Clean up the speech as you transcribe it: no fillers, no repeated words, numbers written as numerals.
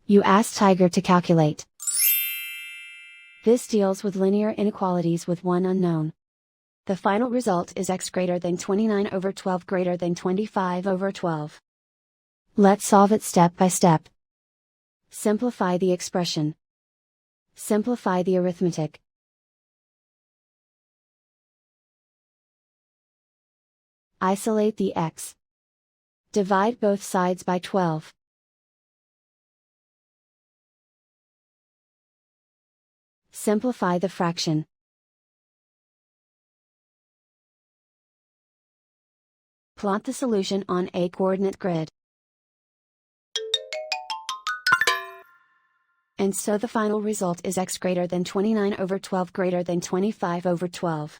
You ask Tiger to calculate. This deals with linear inequalities with one unknown. The final result is x greater than 29 over 12 greater than 25 over 12. Let's solve it step by step. Simplify the expression. Simplify the arithmetic. Isolate the x. Divide both sides by 12. Simplify the fraction. Plot the solution on a coordinate grid. And so the final result is x greater than 29 over 12 greater than 25 over 12.